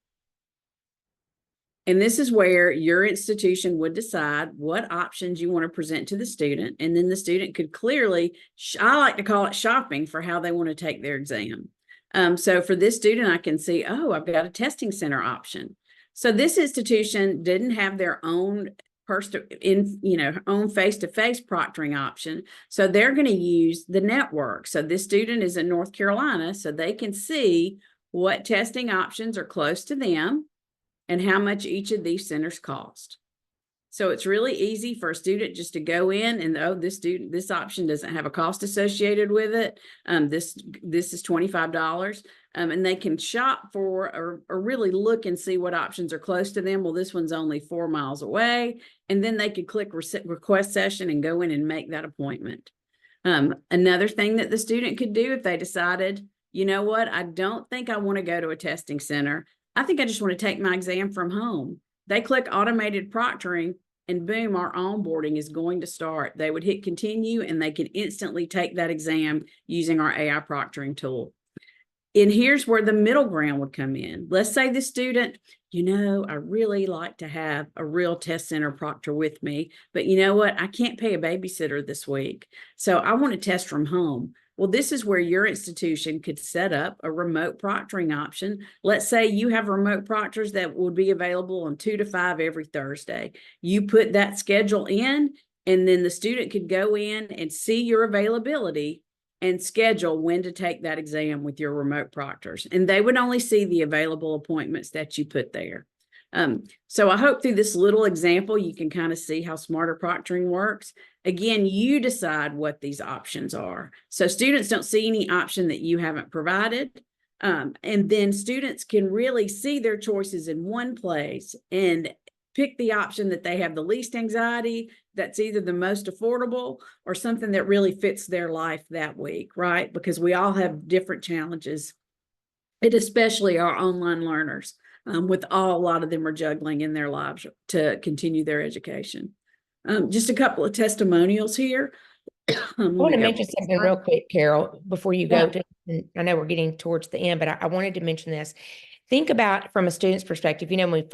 And this is where your institution would decide what options you want to present to the student. And then the student could clearly, I like to call it shopping for how they want to take their exam. So for this student, I can see, oh, I've got a testing center option. So this institution didn't have their own own face-to-face proctoring option. So they're going to use the network. So this student is in North Carolina, so they can see what testing options are close to them and how much each of these centers cost. So it's really easy for a student just to go in and, oh, this option doesn't have a cost associated with it. This is $25. And they can shop for or really look and see what options are close to them. Well, this one's only 4 miles away. And then they could click request session and go in and make that appointment. Another thing that the student could do if they decided, you know what, I don't think I want to go to a testing center. I think I just want to take my exam from home. They click automated proctoring and boom, our onboarding is going to start. They would hit continue and they can instantly take that exam using our AI proctoring tool. And here's where the middle ground would come in. Let's say the student, I really like to have a real test center proctor with me, but you know what? I can't pay a babysitter this week. So I want to test from home. Well, this is where your institution could set up a remote proctoring option. Let's say you have remote proctors that would be available on 2 to 5 every Thursday. You put that schedule in, and then the student could go in and see your availability and schedule when to take that exam with your remote proctors. And they would only see the available appointments that you put there. So I hope through this little example, you can kind of see how smarter proctoring works. Again, you decide what these options are. So students don't see any option that you haven't provided. And then students can really see their choices in one place and pick the option that they have the least anxiety, that's either the most affordable or something that really fits their life that week, right? Because we all have different challenges, and especially our online learners, with a lot of them are juggling in their lives to continue their education. Just a couple of testimonials here. I want to mention something real quick, Carol, before you go to, I know we're getting towards the end, but I wanted to mention this. Think about from a student's perspective, you know, when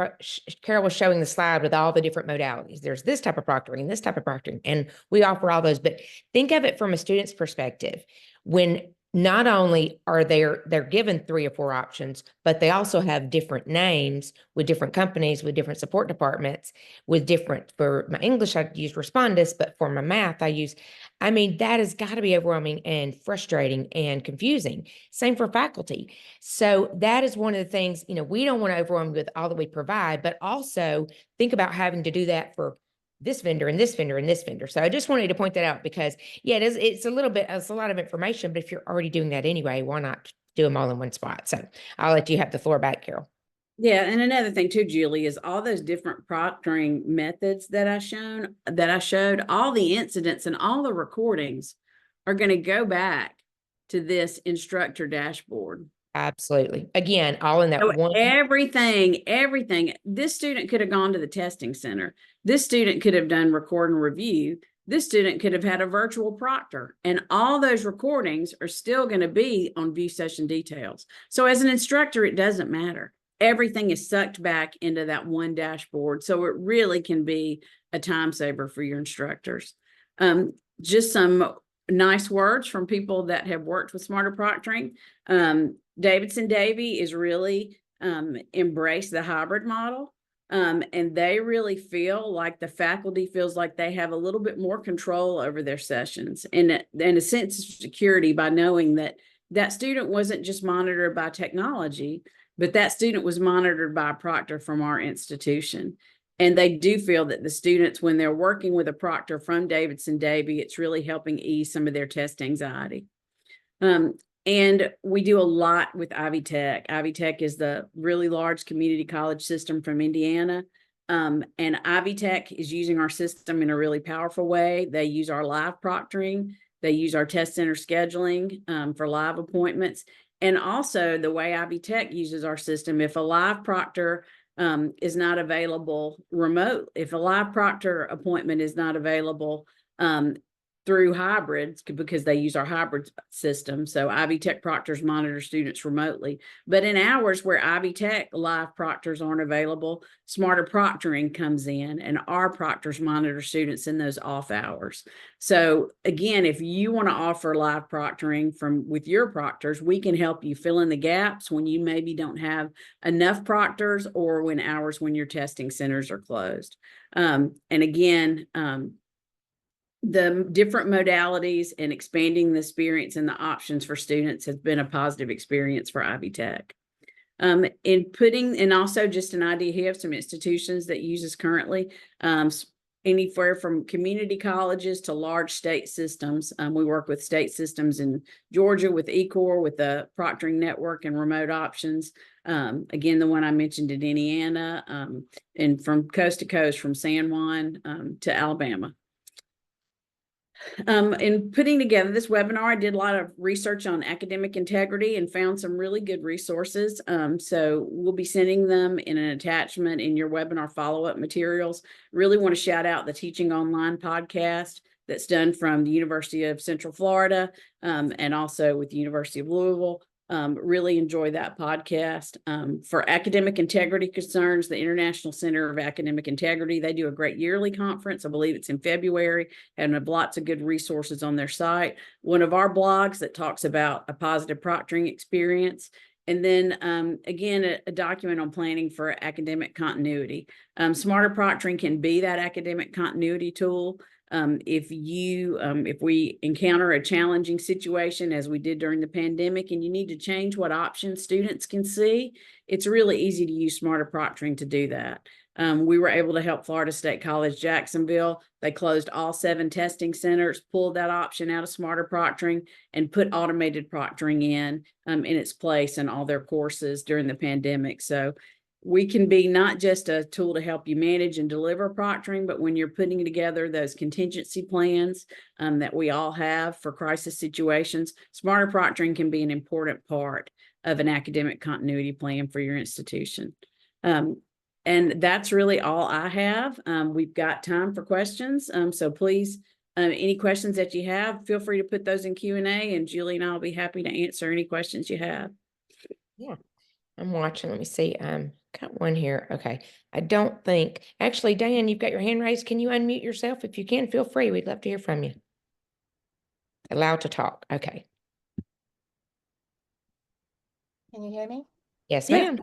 Carol was showing the slide with all the different modalities, there's this type of proctoring, this type of proctoring, and we offer all those, but think of it from a student's perspective. When not only are they're given 3 or 4 options, but they also have different names with different companies, with different support departments, with different, for my English, I use Respondus, but for my math, I mean, that has got to be overwhelming and frustrating and confusing. Same for faculty. So that is one of the things, you know, we don't want to overwhelm you with all that we provide, but also think about having to do that for this vendor and this vendor and this vendor. So I just wanted to point that out because yeah, it's a lot of information, but if you're already doing that anyway, why not do them all in one spot? So I'll let you have the floor back, Carol. Yeah, and another thing too, Julie, is all those different proctoring methods that I showed, all the incidents and all the recordings are going to go back to this instructor dashboard. Absolutely. Again, all in that So one. everything. This student could have gone to the testing center. This student could have done record and review. This student could have had a virtual proctor, and all those recordings are still going to be on view session details. So as an instructor, it doesn't matter. Everything is sucked back into that one dashboard. So it really can be a time saver for your instructors. Just some nice words from people that have worked with Smarter Proctoring. Davidson Davey is really embraced the hybrid model. And they really feel like the faculty feels like they have a little bit more control over their sessions and a sense of security by knowing that that student wasn't just monitored by technology, but that student was monitored by a proctor from our institution. And they do feel that the students, when they're working with a proctor from Davidson Davey, it's really helping ease some of their test anxiety. And we do a lot with Ivy Tech. Ivy Tech is the really large community college system from Indiana. And Ivy Tech is using our system in a really powerful way. They use our live proctoring. They use our test center scheduling for live appointments. And also the way Ivy Tech uses our system, if a live proctor is not available remote, if a live proctor appointment is not available through hybrids, because they use our hybrid system. So Ivy Tech proctors monitor students remotely. But in hours where Ivy Tech live proctors aren't available, Smarter Proctoring comes in and our proctors monitor students in those off hours. So again, if you want to offer live proctoring with your proctors, we can help you fill in the gaps when you maybe don't have enough proctors or when your testing centers are closed. And again, the different modalities and expanding the experience and the options for students has been a positive experience for Ivy Tech. And also just an idea here of some institutions that use us currently, anywhere from community colleges to large state systems. We work with state systems in Georgia with eCore, with the proctoring network and remote options. Again, the one I mentioned in Indiana, and from coast to coast, from San Juan to Alabama. In putting together this webinar, I did a lot of research on academic integrity and found some really good resources. So we'll be sending them in an attachment in your webinar follow-up materials. Really want to shout out the Teaching Online podcast that's done from the University of Central Florida and also with the University of Louisville. Really enjoy that podcast. For academic integrity concerns, the International Center of Academic Integrity, they do a great yearly conference. I believe it's in February, and have lots of good resources on their site. One of our blogs that talks about a positive proctoring experience. And then again, a document on planning for academic continuity. Smarter Proctoring can be that academic continuity tool. If we encounter a challenging situation as we did during the pandemic and you need to change what options students can see, it's really easy to use Smarter Proctoring to do that. We were able to help Florida State College Jacksonville. They closed all 7 testing centers, pulled that option out of Smarter Proctoring, and put automated proctoring in its place in all their courses during the pandemic. So we can be not just a tool to help you manage and deliver proctoring, but when you're putting together those contingency plans that we all have for crisis situations, Smarter Proctoring can be an important part of an academic continuity plan for your institution. And that's really all I have. We've got time for questions. So please, any questions that you have, feel free to put those in Q&A, and Julie and I will be happy to answer any questions you have. Yeah, I'm watching. Let me see. Got one here. Okay. I don't think, actually, Dan, you've got your hand raised. Can you unmute yourself? If you can, feel free. We'd love to hear from you. Allowed to talk. Okay. Can you hear me? Yes, Yeah. ma'am.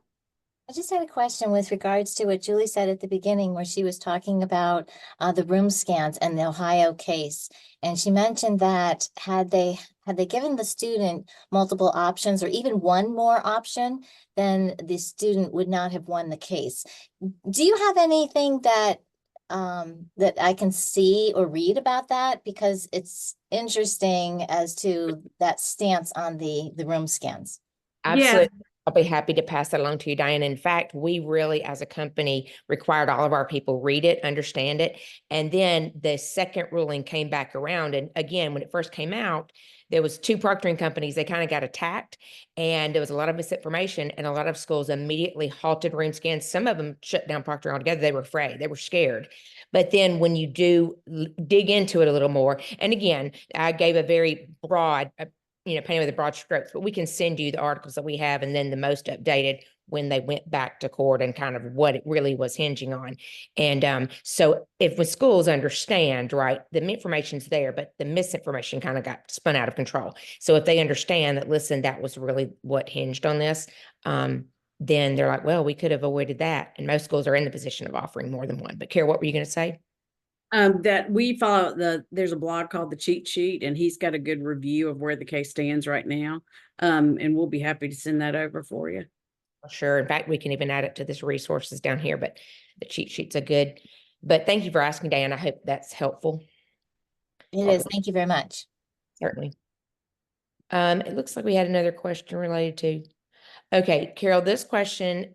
I just had a question with regards to what Julie said at the beginning, where she was talking about the room scans and the Ohio case. And she mentioned that had they given the student multiple options or even one more option, then the student would not have won the case. Do you have anything that that I can see or read about that? Because it's interesting as to that stance on the room scans. Absolutely. I'll be happy to pass that along to you, Diane. In fact, we really, as a company, required all of our people read it, understand it. And then the second ruling came back around. And again, when it first came out, there was 2 proctoring companies. They kind of got attacked, and there was a lot of misinformation, and a lot of schools immediately halted room scans. Some of them shut down proctoring altogether. They were afraid. They were scared. But then when you do dig into it a little more, and again, I gave a very broad, painting with the broad strokes, but we can send you the articles that we have and then the most updated when they went back to court and kind of what it really was hinging on. And so if when schools understand, right, the information's there, but the misinformation kind of got spun out of control. So if they understand that, listen, that was really what hinged on this, then they're like, well, we could have avoided that. And most schools are in the position of offering more than one. But Kara, what were you going to say? That we follow there's a blog called The Cheat Sheet, and he's got a good review of where the case stands right now. And we'll be happy to send that over for you. Sure. In fact, we can even add it to this resources down here, but the cheat sheets are good. But thank you for asking, Dan. I hope that's helpful. It is. Thank you very much. Certainly. It looks like we had another question related to, okay, Carol, this question,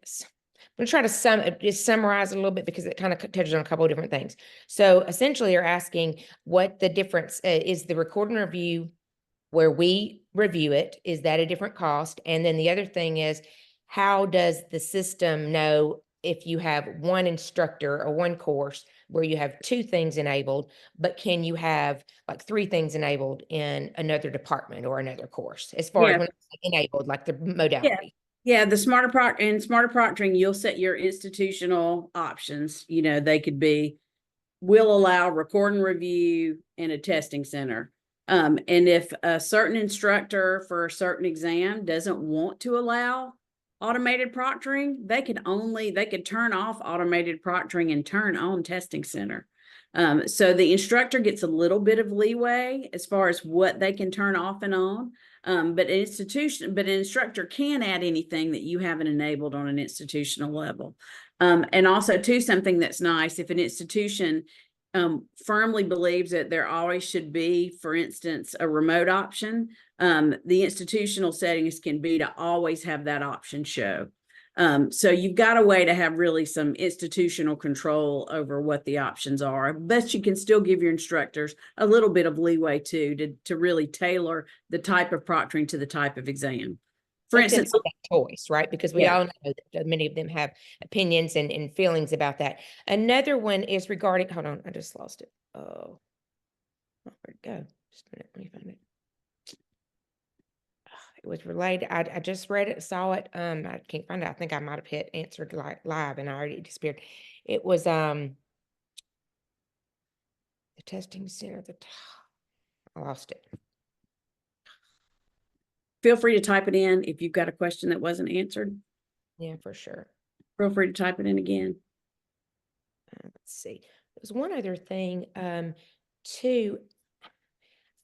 I'm going to try to just summarize it a little bit because it kind of touches on a couple of different things. So essentially you're asking what the difference is. The record and review where we review it, is that a different cost? And then the other thing is, how does the system know if you have one instructor or one course where you have 2 things enabled, but can you have like 3 things enabled in another department or another course, as far as when it's enabled, like the modality? Yeah, the Smarter Proctoring, you'll set your institutional options. They could be, we'll allow record and review in a testing center. And if a certain instructor for a certain exam doesn't want to allow automated proctoring, they could turn off automated proctoring and turn on testing center. So the instructor gets a little bit of leeway as far as what they can turn off and on. But an instructor can add anything that you haven't enabled on an institutional level. And also too, something that's nice, if an institution firmly believes that there always should be, for instance, a remote option, the institutional settings can be to always have that option show. So you've got a way to have really some institutional control over what the options are, but you can still give your instructors a little bit of leeway too, to really tailor the type of proctoring to the type of exam. For instance, choice, right? Because we all know that many of them have opinions and feelings about that. Another one is regarding, hold on, I just lost it. Oh, where'd it go? Just a minute, let me find it. It was related. I just read it, saw it. I can't find it. I think I might have hit answered live and I already disappeared. It was the testing center. I lost it. feel free to type it in if you've got a question that wasn't answered. Yeah, for sure. Feel free to type it in again. Let's see. There's one other thing too,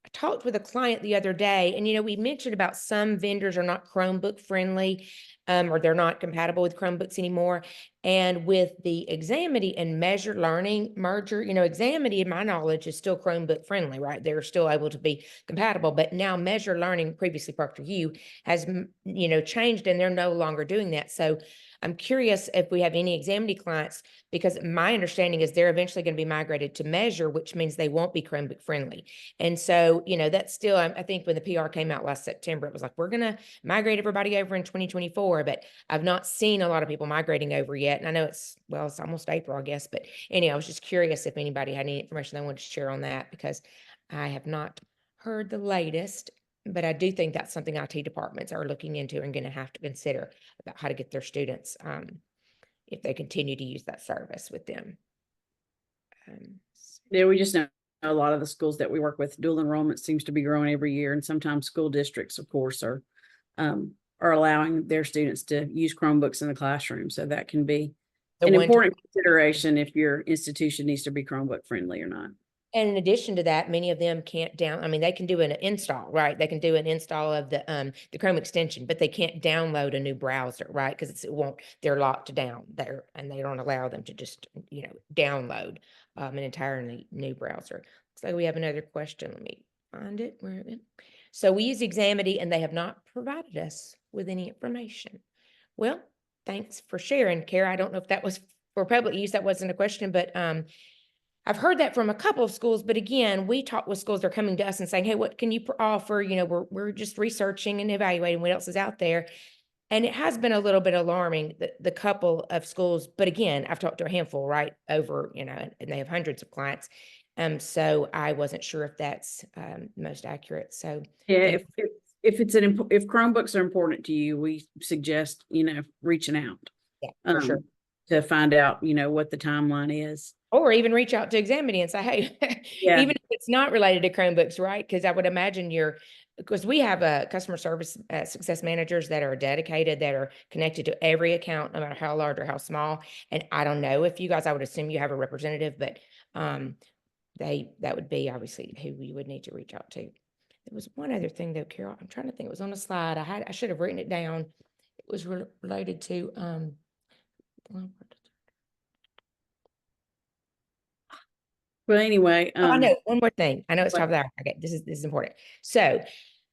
I talked with a client the other day, and we mentioned about some vendors are not Chromebook friendly, or they're not compatible with Chromebooks anymore. And with the Examity and Measure Learning merger, Examity, in my knowledge, is still Chromebook friendly, right? They're still able to be compatible, but now Measure Learning, previously ProctorU, has changed, and they're no longer doing that. So I'm curious if we have any Examity clients, because my understanding is they're eventually going to be migrated to Measure, which means they won't be Chromebook friendly. And so, that's still, I think when the PR came out last September, it was like, we're going to migrate everybody over in 2024, but I've not seen a lot of people migrating over yet. And I know it's almost April, I guess, but anyway, I was just curious if anybody had any information they wanted to share on that, because I have not heard the latest, but I do think that's something IT departments are looking into and going to have to consider about how to get their students, if they continue to use that service with them. Yeah, we just know a lot of the schools that we work with, dual enrollment seems to be growing every year. And sometimes school districts, of course, are allowing their students to use Chromebooks in the classroom. So that can be an important consideration if your institution needs to be Chromebook friendly or not. And in addition to that, many of them can't they can do an install, right? They can do an install of the Chrome extension, but they can't download a new browser, right? Because they're locked down there, and they don't allow them to just, download an entirely new browser. Looks like we have another question. Let me find it. Where is it? So we use Examity, and they have not provided us with any information. Well, thanks for sharing, Kara. I don't know if that was for public use. That wasn't a question, but I've heard that from a couple of schools, but again, we talk with schools, they're coming to us and saying, hey, what can you offer? We're just researching and evaluating what else is out there. And it has been a little bit alarming, the couple of schools, but again, I've talked to a handful, right, over, and they have hundreds of clients. So I wasn't sure if that's most accurate. So yeah, if Chromebooks are important to you, we suggest, reaching out. Yeah, for sure. To find out, what the timeline is. Or even reach out to Examity and say, hey, yeah. Even if it's not related to Chromebooks, right? Because I would imagine because we have a customer service success managers that are dedicated, that are connected to every account, no matter how large or how small. And I don't know if you guys, I would assume you have a representative, but that would be obviously who we would need to reach out to. There was one other thing though, Carol, I'm trying to think, it was on a slide. I should have written it down. It was related to, well, anyway, I know one more thing. I know it's top of the hour. Okay, this is important. So,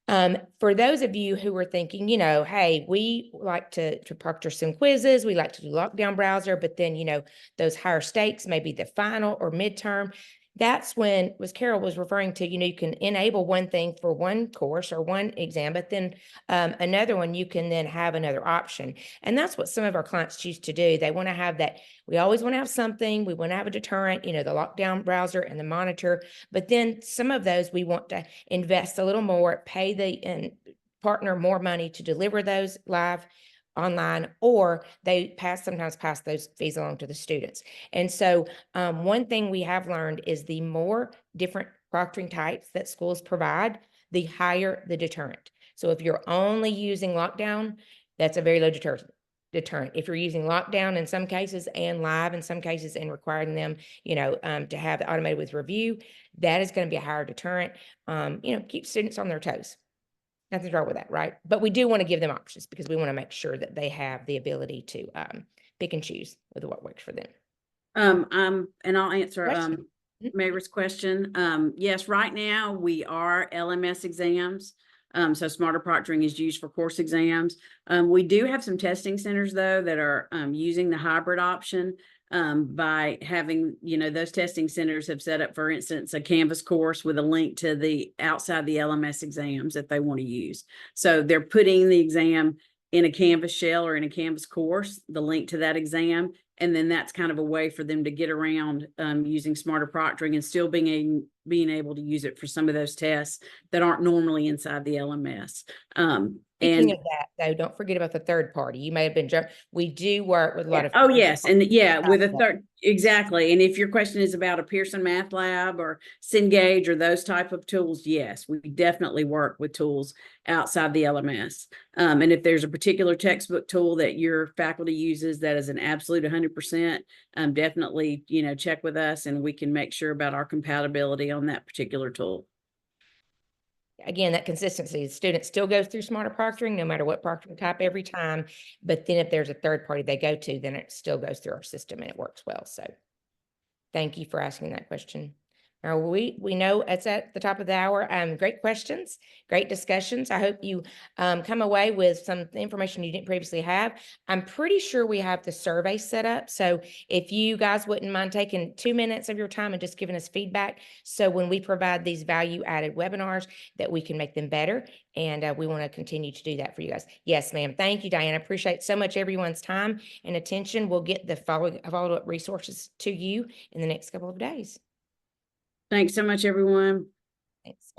for those of you who are thinking, hey, we like to proctor some quizzes, we like to do lockdown browser, but then, those higher stakes, maybe the final or midterm. That's when Carol was referring to, you can enable one thing for one course or one exam, but then another one, you can then have another option. And that's what some of our clients choose to do. They want to have that. We always want to have something. We want to have a deterrent, the lockdown browser and the monitor. But then some of those, we want to invest a little more, pay and partner more money to deliver those live online, or they sometimes pass those fees along to the students. And so one thing we have learned is the more different proctoring types that schools provide, the higher the deterrent. So if you're only using lockdown, that's a very low deterrent. If you're using lockdown in some cases and live in some cases and requiring them, to have the automated with review, that is going to be a higher deterrent. Keep students on their toes. Nothing's wrong with that, right? But we do want to give them options because we want to make sure that they have the ability to pick and choose with what works for them. And I'll answer Mary's question. Yes, right now we are LMS exams. So Smarter Proctoring is used for course exams. We do have some testing centers though that are using the hybrid option. By having, those testing centers have set up, for instance, a Canvas course with a link to the outside the LMS exams that they want to use. So they're putting the exam in a Canvas shell or in a Canvas course, the link to that exam. And then that's kind of a way for them to get around using Smarter Proctoring and still being able to use it for some of those tests that aren't normally inside the LMS. Speaking of that, though, don't forget about the third party. You may have been we do work with a lot of. Oh, yes. And with a third. Exactly. And if your question is about a Pearson Math Lab or Cengage or those type of tools, yes, we definitely work with tools outside the LMS. And if there's a particular textbook tool that your faculty uses that is an absolute 100%, definitely, check with us and we can make sure about our compatibility on that particular tool. Again, that consistency, the student still goes through Smarter Proctoring, no matter what proctoring type every time. But then if there's a third party they go to, then it still goes through our system and it works well. So thank you for asking that question. We know it's at the top of the hour. Great questions, great discussions. I hope you come away with some information you didn't previously have. I'm pretty sure we have the survey set up. So if you guys wouldn't mind taking 2 minutes of your time and just giving us feedback. So when we provide these value added webinars, that we can make them better. And we want to continue to do that for you guys. Yes, ma'am. Thank you, Diane. I appreciate so much everyone's time and attention. We'll get the follow-up resources to you in the next couple of days. Thanks so much, everyone. Thanks.